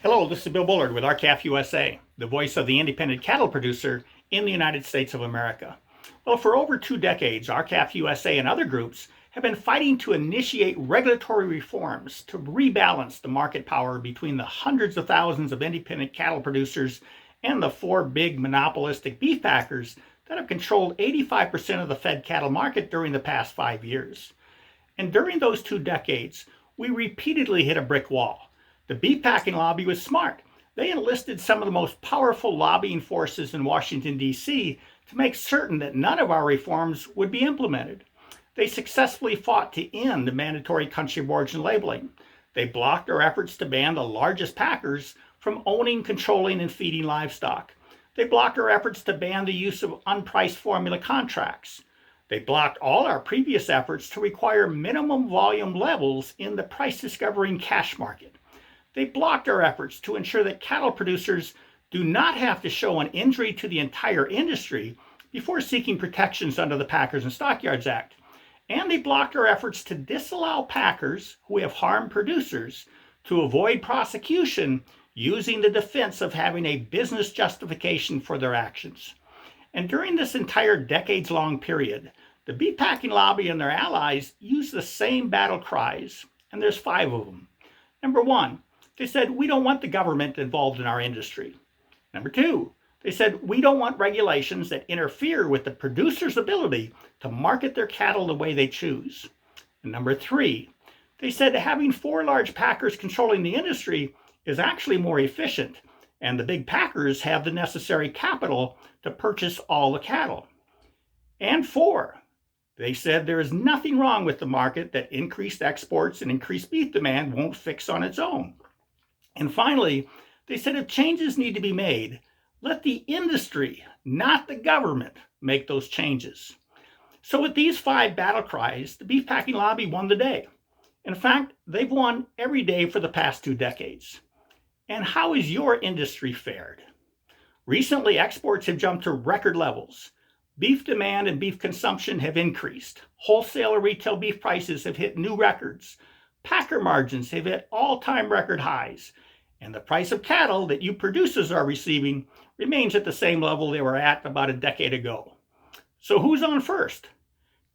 Hello, this is Bill Bullard with RCAF USA, the voice of the independent cattle producer in the United States of America. Well, for over 2 decades, RCAF USA and other groups have been fighting to initiate regulatory reforms to rebalance the market power between the hundreds of thousands of independent cattle producers and the 4 big monopolistic beef packers that have controlled 85% of the fed cattle market during the past 5 years. And during those 2 decades, we repeatedly hit a brick wall. The beef packing lobby was smart. They enlisted some of the most powerful lobbying forces in Washington, D.C. to make certain that none of our reforms would be implemented. They successfully fought to end the mandatory country of origin labeling. They blocked our efforts to ban the largest packers from owning, controlling, and feeding livestock. They blocked our efforts to ban the use of unpriced formula contracts. They blocked all our previous efforts to require minimum volume levels in the price discovering cash market. They blocked our efforts to ensure that cattle producers do not have to show an injury to the entire industry before seeking protections under the Packers and Stockyards Act. And they blocked our efforts to disallow packers who have harmed producers to avoid prosecution using the defense of having a business justification for their actions. And during this entire decades-long period, the beef packing lobby and their allies used the same battle cries, and there's 5 of them. Number 1, they said, we don't want the government involved in our industry. Number 2, they said, we don't want regulations that interfere with the producer's ability to market their cattle the way they choose. And number 3, they said having 4 large packers controlling the industry is actually more efficient, and the big packers have the necessary capital to purchase all the cattle. And 4, they said there is nothing wrong with the market that increased exports and increased beef demand won't fix on its own. And finally, they said if changes need to be made, let the industry, not the government, make those changes. So with these 5 battle cries, the beef packing lobby won the day. In fact, they've won every day for the past 2 decades. And how has your industry fared? Recently, exports have jumped to record levels. Beef demand and beef consumption have increased. Wholesale and retail beef prices have hit new records. Packer margins have hit all-time record highs. And the price of cattle that you producers are receiving remains at the same level they were at about a decade ago. So who's on first?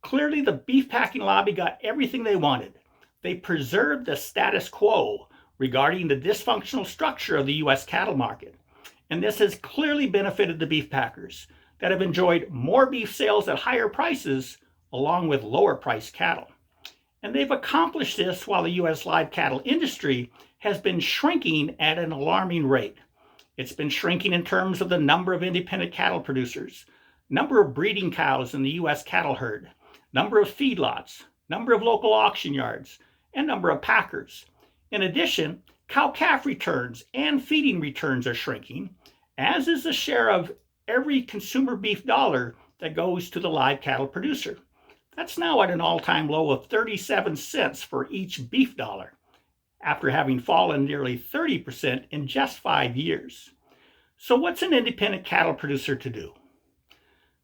Clearly, the beef packing lobby got everything they wanted. They preserved the status quo regarding the dysfunctional structure of the U.S. cattle market. And this has clearly benefited the beef packers that have enjoyed more beef sales at higher prices along with lower priced cattle. And they've accomplished this while the U.S. live cattle industry has been shrinking at an alarming rate. It's been shrinking in terms of the number of independent cattle producers, number of breeding cows in the U.S. cattle herd, number of feedlots, number of local auction yards, and number of packers. In addition, cow-calf returns and feeding returns are shrinking, as is the share of every consumer beef dollar that goes to the live cattle producer. That's now at an all-time low of 37 cents for each beef dollar, after having fallen nearly 30% in just 5 years. So what's an independent cattle producer to do?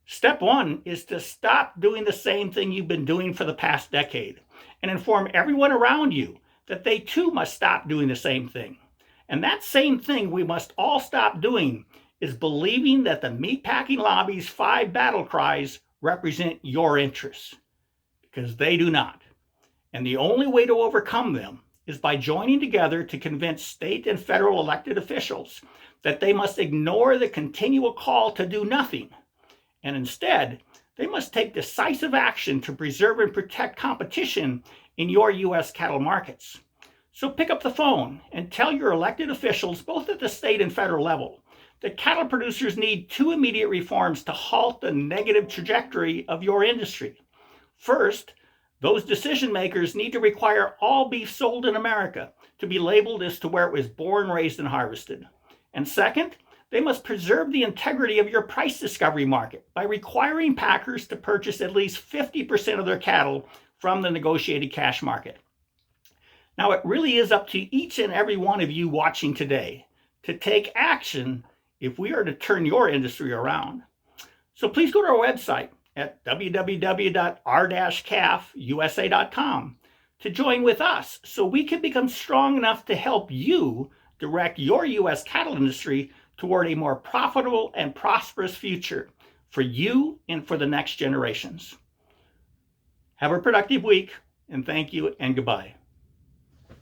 Step 1 is to stop doing the same thing you've been doing for the past decade and inform everyone around you that they too must stop doing the same thing. And that same thing we must all stop doing is believing that the meatpacking lobby's 5 battle cries represent your interests, because they do not. And the only way to overcome them is by joining together to convince state and federal elected officials that they must ignore the continual call to do nothing, and instead, they must take decisive action to preserve and protect competition in your U.S. cattle markets. So pick up the phone and tell your elected officials, both at the state and federal level, that cattle producers need 2 immediate reforms to halt the negative trajectory of your industry. First, those decision makers need to require all beef sold in America to be labeled as to where it was born, raised, and harvested. And second, they must preserve the integrity of your price discovery market by requiring packers to purchase at least 50% of their cattle from the negotiated cash market. Now, it really is up to each and every one of you watching today to take action if we are to turn your industry around. So please go to our website at www.r-cafusa.com to join with us so we can become strong enough to help you direct your U.S. cattle industry toward a more profitable and prosperous future for you and for the next generations. Have a productive week, and thank you and goodbye.